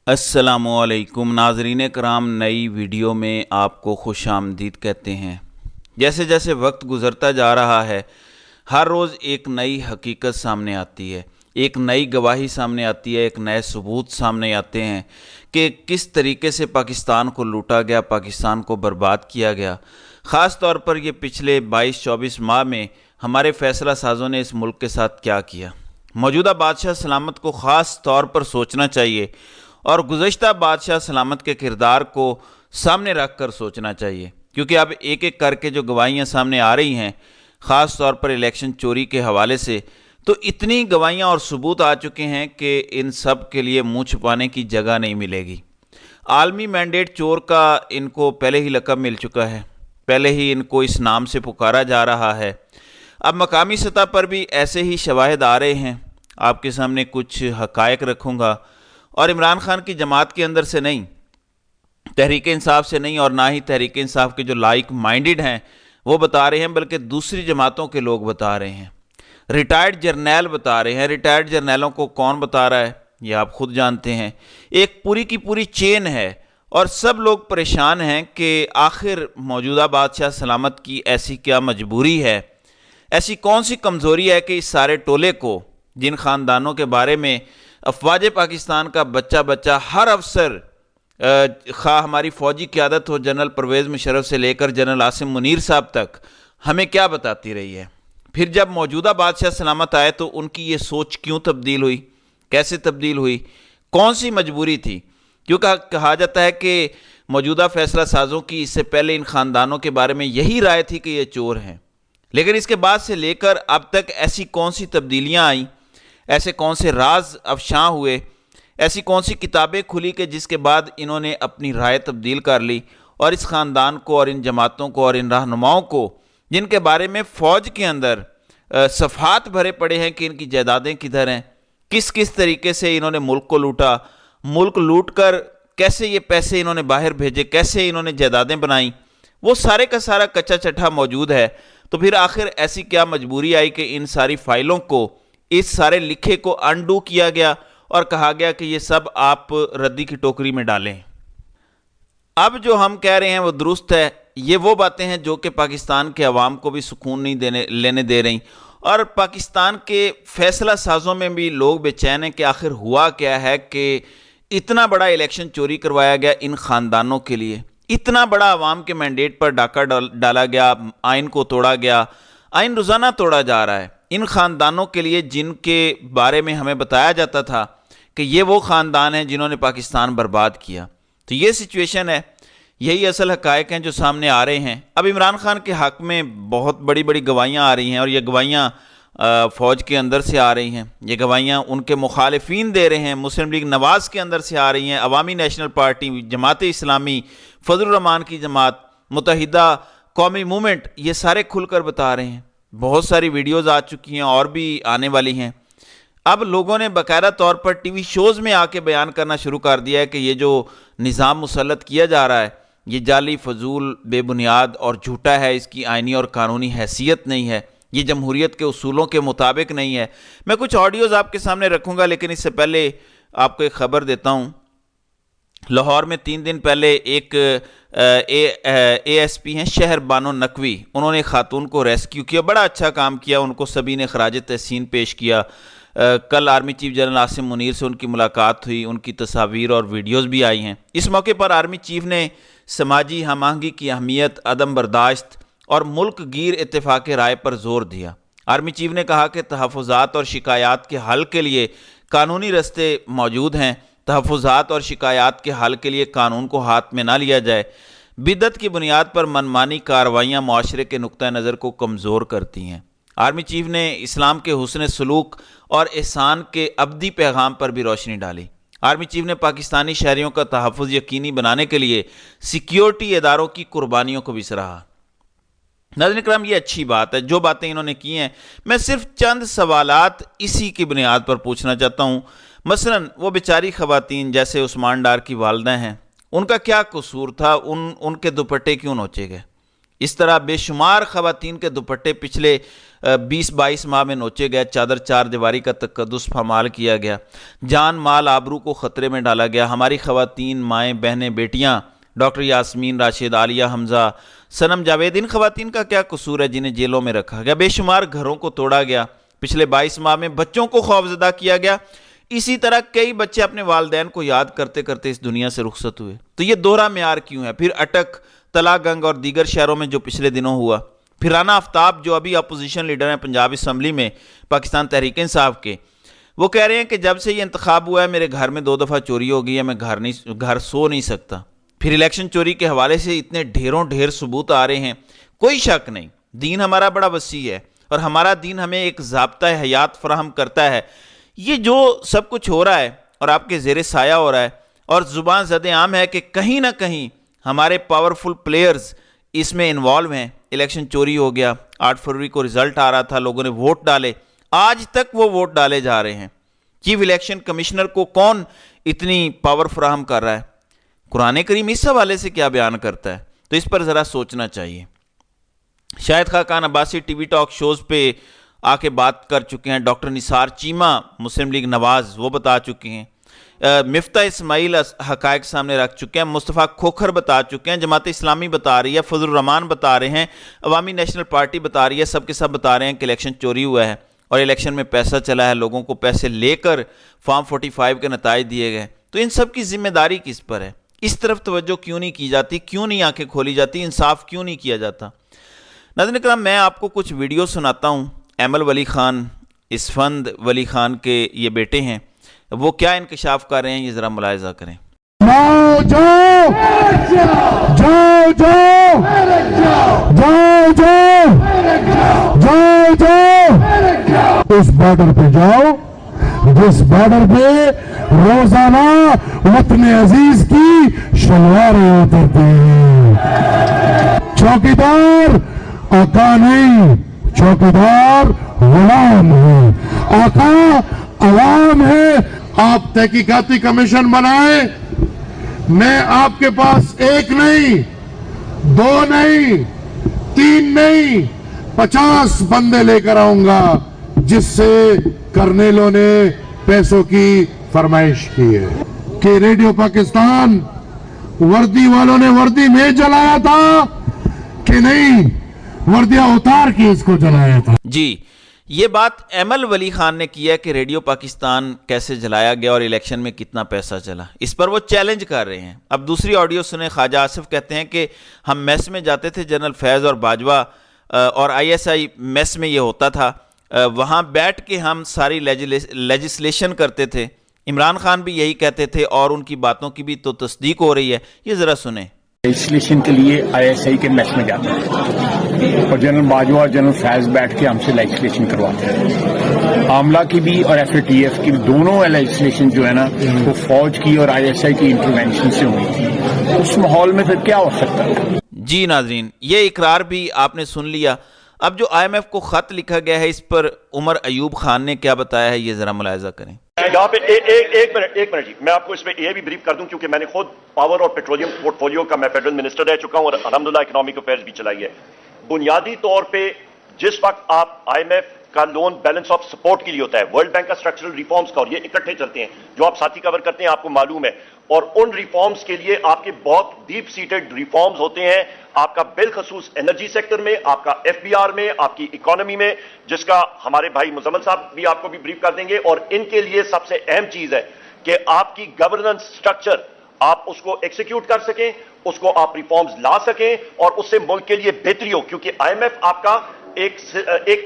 अस्सलामुअलैकुम नाज़रीन कराम, नई वीडियो में आपको खुश आमदीद कहते हैं। जैसे जैसे वक्त गुज़रता जा रहा है, हर रोज़ एक नई हकीकत सामने आती है, एक नई गवाही सामने आती है, एक नए सबूत सामने आते हैं कि किस तरीके से पाकिस्तान को लूटा गया, पाकिस्तान को बर्बाद किया गया। ख़ास तौर पर ये पिछले 22-24 माह में हमारे फ़ैसला साज़ों ने इस मुल्क के साथ क्या किया। मौजूदा बादशाह सलामत को ख़ास तौर पर सोचना चाहिए और गुज़श्ता बादशाह सलामत के किरदार को सामने रख कर सोचना चाहिए, क्योंकि अब एक एक करके जो गवाहियाँ सामने आ रही हैं, ख़ास तौर पर इलेक्शन चोरी के हवाले से, तो इतनी गवाहियाँ और सबूत आ चुके हैं कि इन सब के लिए मुँह छुपाने की जगह नहीं मिलेगी। आलमी मैंडेट चोर का इनको पहले ही लक़ब मिल चुका है, पहले ही इनको इस नाम से पुकारा जा रहा है। अब मकामी सतह पर भी ऐसे ही शवाहिद आ रहे हैं। आपके सामने कुछ हक़ायक़ रखूँगा और इमरान खान की जमात के अंदर से नहीं, तहरीक इंसाफ से नहीं, और ना ही तहरीक इंसाफ के जो लाइक माइंडेड हैं वो बता रहे हैं, बल्कि दूसरी जमातों के लोग बता रहे हैं। रिटायर्ड जर्नैल बता रहे हैं। रिटायर्ड जर्नैलों को कौन बता रहा है ये आप खुद जानते हैं। एक पूरी की पूरी चेन है और सब लोग परेशान हैं कि आखिर मौजूदा बादशाह सलामत की ऐसी क्या मजबूरी है, ऐसी कौन सी कमज़ोरी है कि इस सारे टोले को, जिन ख़ानदानों के बारे में अफवाज पाकिस्तान का बच्चा बच्चा हर अफसर, खा हमारी फ़ौजी क़यादत हो जनरल परवेज़ मुशर्रफ से लेकर जनरल आसिम मुनीर साहब तक, हमें क्या बताती रही है। फिर जब मौजूदा बादशाह सलामत आए तो उनकी ये सोच क्यों तब्दील हुई, कैसे तब्दील हुई, कौन सी मजबूरी थी। क्योंकि कहा जाता है कि मौजूदा फ़ैसला साज़ों की इससे पहले इन ख़ानदानों के बारे में यही राय थी कि ये चोर हैं, लेकिन इसके बाद से लेकर अब तक ऐसी कौन सी तब्दीलियाँ आईं, ऐसे कौन से राज अफशां हुए, ऐसी कौन सी किताबें खुली कि जिसके बाद इन्होंने अपनी राय तब्दील कर ली और इस ख़ानदान को और इन जमातों को और इन रहनुमाओं को, जिनके बारे में फ़ौज के अंदर सफ़ात भरे पड़े हैं कि इनकी जायदादें किधर हैं, किस किस तरीके से इन्होंने मुल्क को लूटा, मुल्क लूट कर कैसे ये पैसे इन्होंने बाहर भेजे, कैसे इन्होंने जायदादें बनाई, वो सारे का सारा कच्चा चट्ठा मौजूद है। तो फिर आखिर ऐसी क्या मजबूरी आई कि इन सारी फाइलों को, इस सारे लिखे को अनडू किया गया और कहा गया कि ये सब आप रद्दी की टोकरी में डालें। अब जो हम कह रहे हैं वो दुरुस्त है। ये वो बातें हैं जो कि पाकिस्तान के अवाम को भी सुकून नहीं लेने दे रही, और पाकिस्तान के फ़ैसला साज़ों में भी लोग बेचैन हैं कि आखिर हुआ क्या है कि इतना बड़ा इलेक्शन चोरी करवाया गया इन ख़ानदानों के लिए, इतना बड़ा अवाम के मैंडेट पर डाका डाला गया, आइन को तोड़ा गया, आइन रोज़ाना तोड़ा जा रहा है इन ख़ानदानों के लिए जिनके बारे में हमें बताया जाता था कि ये वो ख़ानदान हैं जिन्होंने पाकिस्तान बर्बाद किया। तो ये सिचुएशन है, यही असल हक़ायक़ हैं जो सामने आ रहे हैं। अब इमरान खान के हक़ में बहुत बड़ी बड़ी गवाहियाँ आ रही हैं और ये गवाहियाँ फ़ौज के अंदर से आ रही हैं, ये गवाहियाँ उनके मुखालिफिन दे रहे हैं, मुस्लिम लीग नवाज़ के अंदर से आ रही हैं, अवामी नेशनल पार्टी, जमात इस्लामी, फजलुर रहमान की जमात, मुत्तहिदा कौमी मूवमेंट, ये सारे खुलकर बता रहे हैं। बहुत सारी वीडियोस आ चुकी हैं और भी आने वाली हैं। अब लोगों ने बाकायदा तौर पर टीवी शोज़ में आके बयान करना शुरू कर दिया है कि ये जो निज़ाम मुसल्लत किया जा रहा है ये जाली, फजूल, बेबुनियाद और झूठा है, इसकी आइनी और कानूनी हैसियत नहीं है, ये जमहूरियत के उसूलों के मुताबिक नहीं है। मैं कुछ ऑडियोज़ आपके सामने रखूँगा, लेकिन इससे पहले आपको एक ख़बर देता हूँ। लाहौर में 3 दिन पहले एक ASP हैं शहर बानो नकवी, उन्होंने खातून को रेस्क्यू किया, बड़ा अच्छा काम किया, उनको सभी ने खराज तहसीन पेश किया। कल army chief general Asim Munir से उनकी मुलाकात हुई, उनकी तस्वीर और वीडियोस भी आई हैं। इस मौके पर आर्मी चीफ ने समाजी हम आहंगी की अहमियत, अदम बर्दाश्त और मुल्क गिर इत्तेफाक राय पर जोर दिया। आर्मी चीफ ने कहा कि तहफ़्फ़ुज़ात और शिकायत के हल के लिए कानूनी रस्ते मौजूद हैं, तहफ़्फ़ुज़ात और शिकायत के हल के लिए कानून को हाथ में ना लिया जाए। बिदअत की बुनियाद पर मनमानी कार्रवाइयाँ माशरे के नुक्ता नज़र को कमज़ोर करती हैं। आर्मी चीफ ने इस्लाम के हुस्न सलूक और एहसान के अबदी पैगाम पर भी रोशनी डाली। आर्मी चीफ ने पाकिस्तानी शहरियों का तहफ़्फ़ुज़ यकीनी बनाने के लिए सिक्योरिटी इदारों की कुर्बानियों को भी सराहा। नाज़रीन कराम, ये अच्छी बात है जो बातें इन्होंने की हैं। मैं सिर्फ चंद सवालात इसी की बुनियाद पर पूछना चाहता हूँ। मसलन वो बेचारी ख़वातीन जैसे उस्मान डार की वालदा हैं, उनका क्या कसूर था, उनके दुपट्टे क्यों नोचे गए? اس طرح بے شمار خواتین کے دوپٹے پچھلے 20-22 ماہ میں نوچے گئے، چادر چار دیواری کا تقدس پامال کیا گیا، جان مال آبرو کو خطرے میں ڈالا گیا۔ ہماری خواتین، مائیں، بہنیں، بیٹیاں، ڈاکٹر یاسمین راشد، عالیہ حمزہ، صنم جاوید، ان خواتین کا کیا قصور ہے جنہیں جیلوں میں رکھا گیا؟ بے شمار گھروں کو توڑا گیا، پچھلے 22 ماہ میں بچوں کو خوفزدہ کیا گیا۔ اسی طرح کئی بچے اپنے والدین کو یاد کرتے کرتے اس دنیا سے رخصت ہوئے۔ تو یہ دوہرا معیار کیوں ہے؟ پھر اٹک، تلا گنگ اور دیگر شہروں میں جو پچھلے دنوں ہوا، پھر رانا آفتاب جو ابھی اپوزیشن لیڈر ہیں پنجاب اسمبلی میں پاکستان تحریک انصاف کے، وہ کہہ رہے ہیں کہ جب سے یہ انتخاب ہوا ہے میرے گھر میں 2 دفعہ چوری ہو گئی ہے، میں گھر سو نہیں سکتا۔ پھر الیکشن چوری کے حوالے سے اتنے ڈھیر ثبوت آ رہے ہیں۔ کوئی شک نہیں، دین ہمارا بڑا وسیع ہے اور ہمارا دین ہمیں ایک ضابطۂ حیات فراہم کرتا ہے۔ یہ جو سب کچھ ہو رہا ہے اور آپ کے زیر سایہ ہو رہا ہے، اور زبان زد عام ہے کہ کہیں نہ کہیں ہمارے پاورفل پلیئرز اس میں انوالو ہیں۔ الیکشن چوری ہو گیا، 8 فروری کو رزلٹ آ رہا تھا، لوگوں نے ووٹ ڈالے، آج تک وہ ووٹ ڈالے جا رہے ہیں۔ چیف الیکشن کمشنر کو کون اتنی پاور فراہم کر رہا ہے؟ قرآن کریم اس حوالے سے کیا بیان کرتا ہے؟ تو اس پر ذرا سوچنا چاہیے۔ Shahid Khaqan Abbasi T V talk shows پہ آ کے بات کر چکے ہیں، ڈاکٹر نثار چیمہ مسلم لیگ نواز وہ بتا چکے ہیں، مفتاح اسماعیل حقائق سامنے رکھ چکے ہیں، مصطفیٰ کھوکھر بتا چکے ہیں، جماعت اسلامی بتا رہی ہے، فضل الرحمان بتا رہے ہیں، عوامی نیشنل پارٹی بتا رہی ہے، سب کے سب بتا رہے ہیں کہ الیکشن چوری ہوا ہے اور الیکشن میں پیسہ چلا ہے، لوگوں کو پیسے لے کر فارم 45 کے نتائج دیے گئے۔ تو ان سب کی ذمہ داری کس پر ہے؟ اس طرف توجہ کیوں نہیں کی جاتی؟ کیوں نہیں آنکھیں کھولی جاتی؟ انصاف کیوں نہیں کیا جاتا؟ ناظرین کرام، میں آپ کو کچھ ویڈیو سناتا ہوں۔ ایمل ولی خان، اسفند ولی خان کے یہ بیٹے ہیں، وہ کیا انکشاف کر رہے ہیں، یہ ذرا ملاحظہ کریں۔ اس بارڈر پہ جاؤ جس بارڈر پہ روزانہ وطن عزیز کی شلواریں اترتی ہیں۔ چوکیدار آقا نہیں، چوکیدار غلام ہے، آقا عوام ہے۔ آپ تحقیقاتی کمیشن بنائیں، میں آپ کے پاس 1 نہیں، 2 نہیں، 3 نہیں، 50 بندے لے کر آؤں گا جس سے کرنیلوں نے پیسوں کی فرمائش کی ہے کہ ریڈیو پاکستان وردی والوں نے وردی میں جلایا تھا کہ نہیں، وردیاں اتار کے اس کو جلایا تھا۔ جی، یہ بات ایمل ولی خان نے کی ہے کہ ریڈیو پاکستان کیسے جلایا گیا اور الیکشن میں کتنا پیسہ چلا، اس پر وہ چیلنج کر رہے ہیں۔ اب دوسری آڈیو سنیں۔ خواجہ آصف کہتے ہیں کہ ہم میس میں جاتے تھے، جنرل فیض اور باجوہ اور ISI میس میں یہ ہوتا تھا، وہاں بیٹھ کے ہم ساری لیجسلیشن کرتے تھے۔ عمران خان بھی یہی کہتے تھے اور ان کی باتوں کی بھی تو تصدیق ہو رہی ہے۔ یہ ذرا سنیں۔ لیجسلیشن کے لیے ISI کے میس میں جاتے ہیں اور جنرل باجوہ اور جنرل فیض بیٹھ کے ہم سے لیجسلیشن کرواتے ہیں۔ عاملہ کی بھی اور FATF کی بھی، دونوں لیجسلیشن جو ہے نا وہ فوج کی اور ISI کی انٹروینشن سے ہوئی تھی۔ اس ماحول میں پھر کیا ہو سکتا ہے؟ جی ناظرین، یہ اقرار بھی آپ نے سن لیا۔ اب جو IMF کو خط لکھا گیا ہے، اس پر عمر ایوب خان نے کیا بتایا ہے، یہ ذرا ملاحظہ کریں۔ یہاں پہ ایک منٹ جی، میں آپ کو اس میں یہ بھی بریف کر دوں کیونکہ میں نے خود پاور اور پیٹرولیم پورٹ فولیو کا میں فیڈرل منسٹر رہ چکا ہوں اور الحمدللہ اکنامک افیئرز بھی چلائی ہے۔ بنیادی طور پہ جس وقت آپ IMF کا لون بیلنس آف سپورٹ کے لیے ہوتا ہے، ورلڈ بینک کا اسٹرکچرل ریفارمز کا، اور یہ اکٹھے چلتے ہیں جو آپ ساتھی کور کرتے ہیں، آپ کو معلوم ہے، اور ان ریفارمز کے لیے آپ کے بہت ڈیپ سیٹڈ ریفارمز ہوتے ہیں، آپ کا بالخصوص انرجی سیکٹر میں، آپ کا FBR میں، آپ کی اکانومی میں، جس کا ہمارے بھائی مزمل صاحب بھی آپ کو بھی بریف کر دیں گے۔ اور ان کے لیے سب سے اہم چیز ہے کہ آپ کی گورننس سٹرکچر آپ اس کو ایکسیکیوٹ کر سکیں، اس کو آپ ریفارمز لا سکیں اور اس سے ملک کے لیے بہتری ہو، کیونکہ IMF آپ کا ایک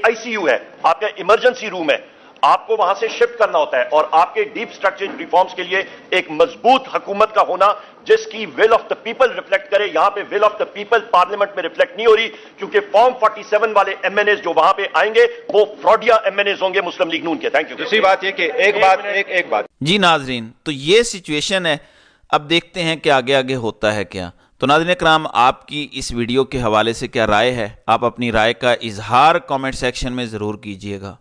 ICU ہے، آپ کا ایمرجنسی روم ہے، آپ کو وہاں سے شفٹ کرنا ہوتا ہے، اور آپ کے ڈیپ سٹرکچر ریفارمز کے لیے ایک مضبوط حکومت کا ہونا جس کی will of the people reflect کرے۔ یہاں پہ will of the people parliament میں ریفلیکٹ نہیں ہو رہی، کیونکہ فارم 47 والے MNAs جو وہاں پہ آئیں گے وہ فراڈیا MNAs ہوں گے مسلم لیگ نون کے۔ Thank you. دوسری بات یہ کہ ایک بات جی ناظرین، تو یہ سچویشن ہے، اب دیکھتے ہیں کہ آگے آگے ہوتا ہے کیا۔ تو ناظرین اکرام، آپ کی اس ویڈیو کے حوالے سے کیا رائے ہے؟ آپ اپنی رائے کا اظہار کامنٹ سیکشن میں ضرور کیجئے گا۔